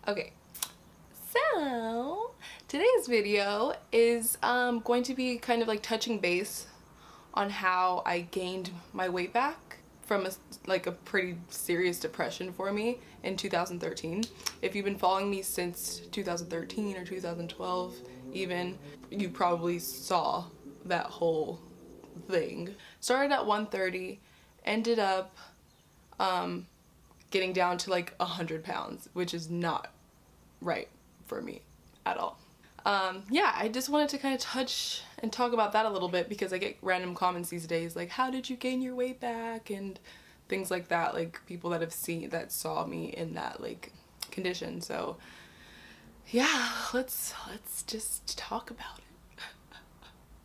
Okay, so today's video is going to be kind of like touching base on how I gained my weight back from a pretty serious depression for me in 2013. If you've been following me since 2013 or 2012 even, you probably saw that whole thing. Started at 130, ended up getting down to like 100 pounds, which is not right for me at all. Yeah, I just wanted to kind of touch and talk about that a little bit because I get random comments these days like, how did you gain your weight back, and things like that, like people that saw me in that like condition. So yeah, let's just talk about it.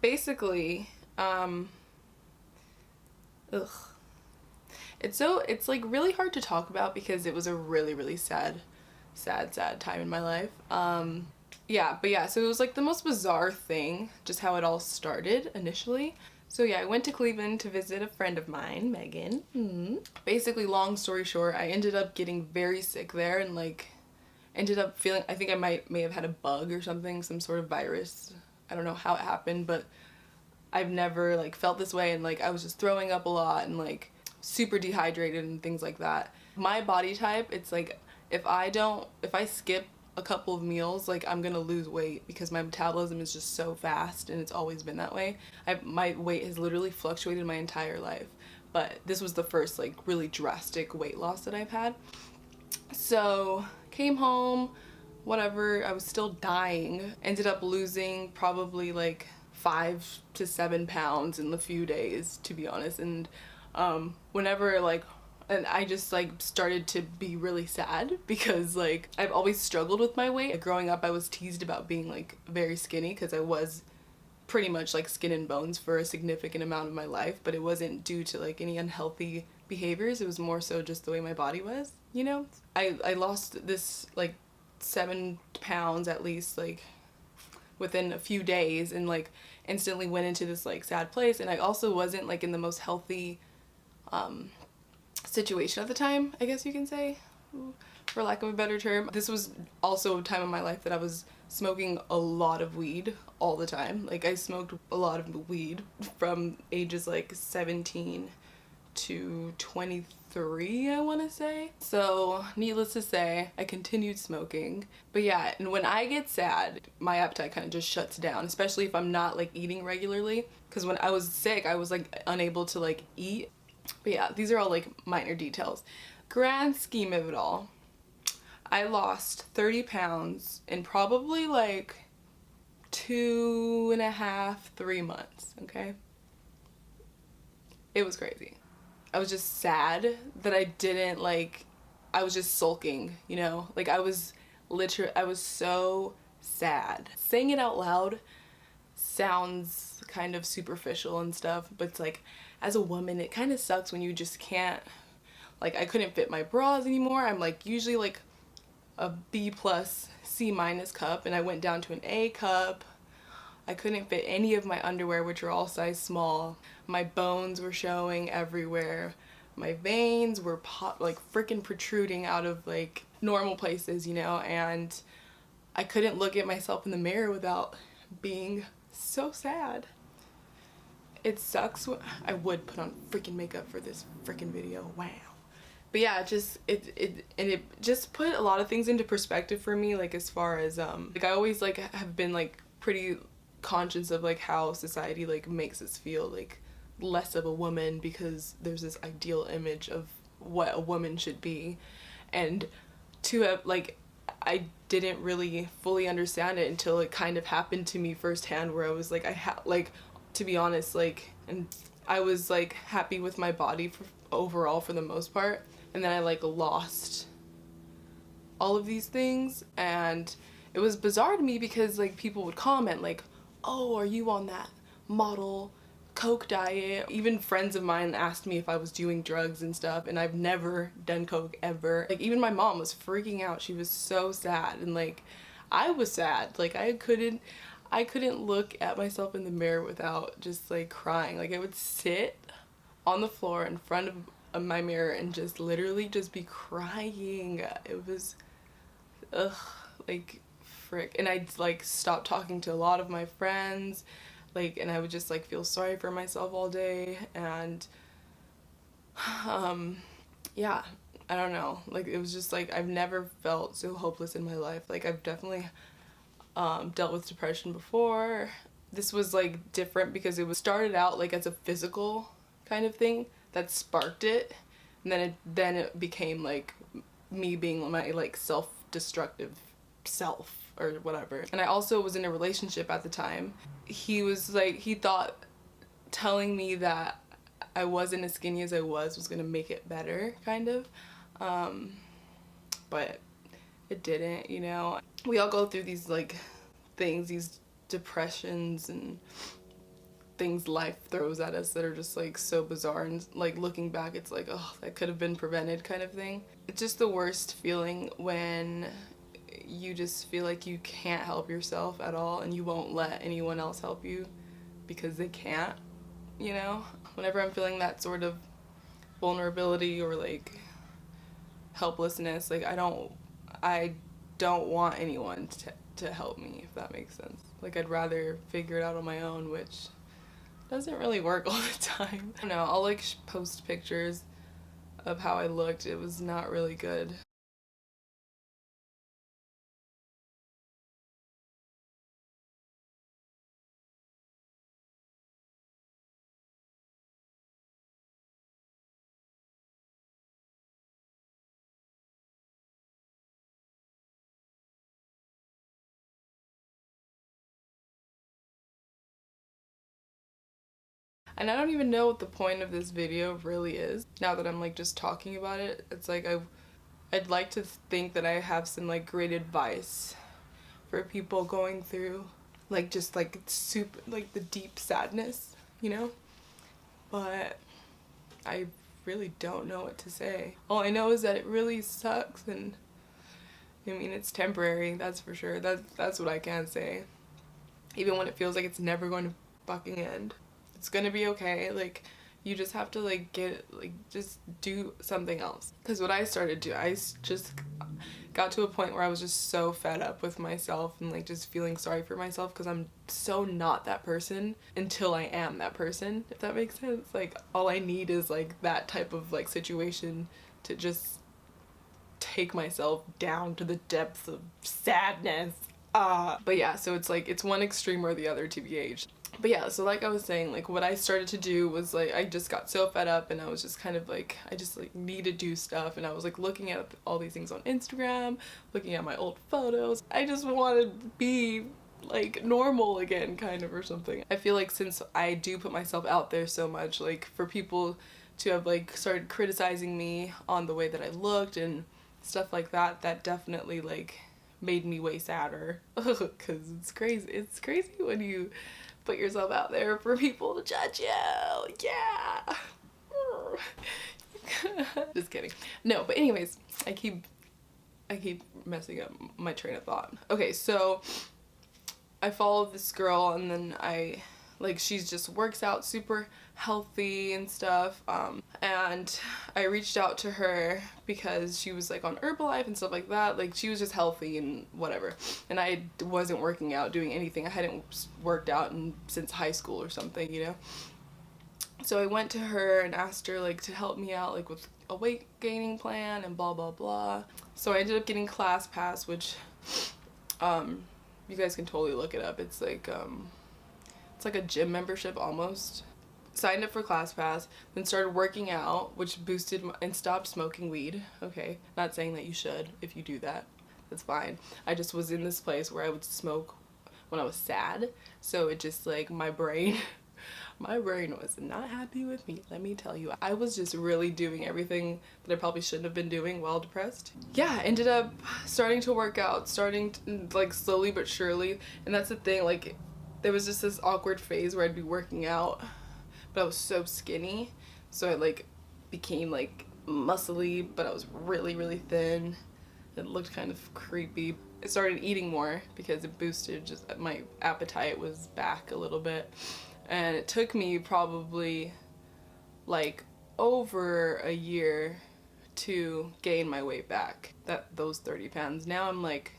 Basically, it's like really hard to talk about because it was a really sad time in my life. So it was like the most bizarre thing, just how it all started initially. So yeah, I went to Cleveland to visit a friend of mine, Megan. Basically, long story short, I ended up getting very sick there and like ended up feeling, I think I may have had a bug or something, some sort of virus. I don't know how it happened, but I've never like felt this way, and like I was just throwing up a lot and like super dehydrated and things like that. My body type, it's like if I skip a couple of meals, like I'm gonna lose weight because my metabolism is just so fast, and it's always been that way. My weight has literally fluctuated my entire life, but this was the first like really drastic weight loss that I've had. So came home, whatever, I was still dying. Ended up losing probably like 5 to 7 pounds in a few days, to be honest. And and I just like started to be really sad because like I've always struggled with my weight. Growing up, I was teased about being like very skinny because I was pretty much like skin and bones for a significant amount of my life, but it wasn't due to like any unhealthy behaviors. It was more so just the way my body was, you know? I lost this like 7 pounds at least like within a few days, and like instantly went into this like sad place. And I also wasn't like in the most healthy situation at the time, I guess you can say, for lack of a better term. This was also a time in my life that I was smoking a lot of weed all the time. Like I smoked a lot of weed from ages like 17 to 23, I want to say. So needless to say, I continued smoking. But yeah, and when I get sad, my appetite kind of just shuts down, especially if I'm not like eating regularly, because when I was sick, I was like unable to like eat. But yeah, these are all like minor details. Grand scheme of it all, I lost 30 pounds in probably like 2.5, 3 months, okay? It was crazy. I was just sad that I was just sulking, you know? Like I was so sad. Saying it out loud sounds kind of superficial and stuff, but it's like, as a woman, it kind of sucks when you just can't, like I couldn't fit my bras anymore. I'm like usually like a B plus C minus cup, and I went down to an A cup. I couldn't fit any of my underwear, which are all size small. My bones were showing everywhere. My veins were like freaking protruding out of like normal places, you know, and I couldn't look at myself in the mirror without being so sad. It sucks. I would put on freaking makeup for this freaking video. Wow. But yeah, it just put a lot of things into perspective for me, like as far as like I always like have been like pretty conscious of like how society like makes us feel like less of a woman because there's this ideal image of what a woman should be. And to have like, I didn't really fully understand it until it kind of happened to me firsthand, where I was like, to be honest, like, and I was like happy with my body overall for the most part, and then I like lost all of these things. And it was bizarre to me because like people would comment like, oh, are you on that model coke diet? Even friends of mine asked me if I was doing drugs and stuff, and I've never done coke ever. Like even my mom was freaking out. She was so sad, and like I was sad. Like I couldn't look at myself in the mirror without just like crying. Like I would sit on the floor in front of my mirror and just literally just be crying. It was ugh, like, frick. And I'd like stop talking to a lot of my friends, like, and I would just like feel sorry for myself all day. And yeah, I don't know, like, it was just like I've never felt so hopeless in my life. Like, I've definitely dealt with depression before. This was like different because it was started out like as a physical kind of thing that sparked it, and then it became like me being my like self-destructive self or whatever. And I also was in a relationship at the time. He was like, he thought telling me that I wasn't as skinny as I was gonna make it better, kind of, but it didn't, you know. We all go through these like things, these depressions and things life throws at us that are just like so bizarre, and like looking back it's like, oh, that could have been prevented, kind of thing. It's just the worst feeling when you just feel like you can't help yourself at all and you won't let anyone else help you because they can't, you know. Whenever I'm feeling that sort of vulnerability or like helplessness, like I don't want anyone to help me, if that makes sense. Like, I'd rather figure it out on my own, which doesn't really work all the time. I don't know, I'll like post pictures of how I looked. It was not really good. And I don't even know what the point of this video really is. Now that I'm like just talking about it, it's like I'd like to think that I have some like great advice for people going through like just like super like the deep sadness, you know? But I really don't know what to say. All I know is that it really sucks, and I mean, it's temporary, that's for sure. That's what I can say. Even when it feels like it's never going to fucking end. It's gonna be okay. Like, you just have to like just do something else. Because what I started to do, just got to a point where I was just so fed up with myself and like just feeling sorry for myself because I'm so not that person until I am that person, if that makes sense. Like, all I need is like that type of like situation to just take myself down to the depths of sadness. But yeah, so it's like it's one extreme or the other, TBH. But yeah, so like I was saying, like what I started to do was like I just got so fed up and I was just kind of like I just like need to do stuff, and I was like looking at all these things on Instagram, looking at my old photos. I just wanted to be like normal again, kind of, or something. I feel like since I do put myself out there so much, like for people to have like started criticizing me on the way that I looked and stuff like that, that definitely like made me way sadder. Because it's crazy when you put yourself out there for people to judge you. Yeah. Just kidding. No, but anyways, I keep messing up my train of thought. Okay, so I follow this girl, and then she's just works out super healthy and stuff, and I reached out to her because she was like on Herbalife and stuff like that. Like, she was just healthy and whatever, and I wasn't working out, doing anything. I hadn't worked out since high school or something, you know. So I went to her and asked her like to help me out like with a weight gaining plan and blah blah blah. So I ended up getting ClassPass, which you guys can totally look it up. It's like a gym membership almost. Signed up for ClassPass, then started working out, which boosted and stopped smoking weed. Okay, not saying that you should. If you do that, that's fine. I just was in this place where I would smoke when I was sad, so it just like my brain was not happy with me, let me tell you. I was just really doing everything that I probably shouldn't have been doing while depressed. Yeah, I ended up starting to work out, like slowly but surely, and that's the thing, like there was just this awkward phase where I'd be working out, but I was so skinny, so I like became like muscly, but I was really really thin. It looked kind of creepy. I started eating more because it boosted, just my appetite was back a little bit, and it took me probably like over a year to gain my weight back, those 30 pounds. Now I'm like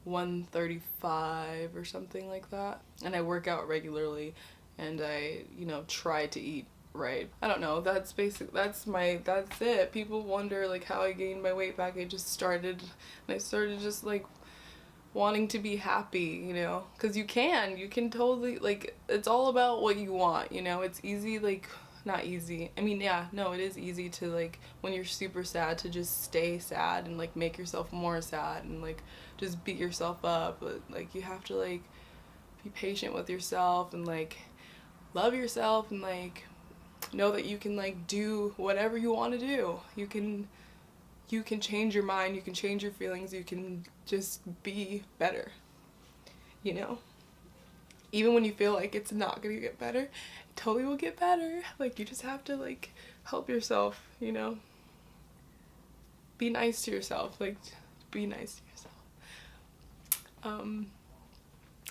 135 or something like that, and I work out regularly, and I, you know, try to eat right. I don't know, that's it. People wonder like how I gained my weight back. I just started, and I started just like wanting to be happy, you know, because you can totally, like, it's all about what you want, you know. It's easy, like, not easy, I mean, yeah, no, it is easy to, like, when you're super sad, to just stay sad and like make yourself more sad and like just beat yourself up. But like, you have to like be patient with yourself and like love yourself and like know that you can like do whatever you want to do. You can change your mind, you can change your feelings, you can just be better, you know? Even when you feel like it's not gonna get better, it totally will get better. Like, you just have to like help yourself, you know? Be nice to yourself, like, be nice to yourself.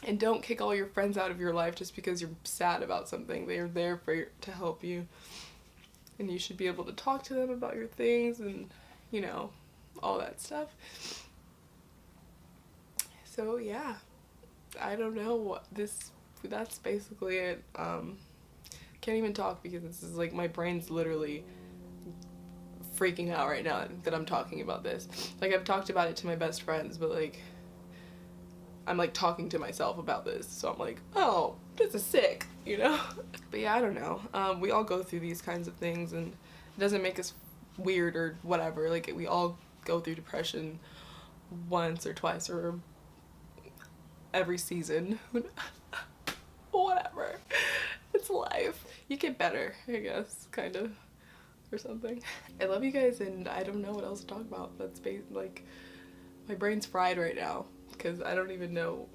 And don't kick all your friends out of your life just because you're sad about something. They're there to help you, and you should be able to talk to them about your things and, you know, all that stuff. So yeah, I don't know that's basically it. Can't even talk because this is like, my brain's literally freaking out right now that I'm talking about this. Like, I've talked about it to my best friends, but like, I'm like talking to myself about this, so I'm like, oh, this is sick, you know? But yeah, I don't know. We all go through these kinds of things, and it doesn't make us weird or whatever. Like, we all go through depression once or twice or every season. Whatever. It's life. You get better, I guess, kind of, or something. I love you guys, and I don't know what else to talk about. That's like, my brain's fried right now because I don't even know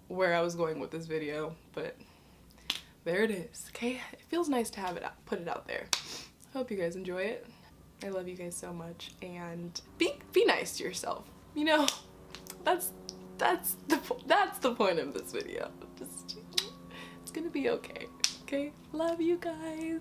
where I was going with this video, but there it is. Okay, it feels nice to have it out, put it out there. I hope you guys enjoy it. I love you guys so much, and be nice to yourself. You know, that's the point of this video. Just, it's gonna be okay. Okay, love you guys.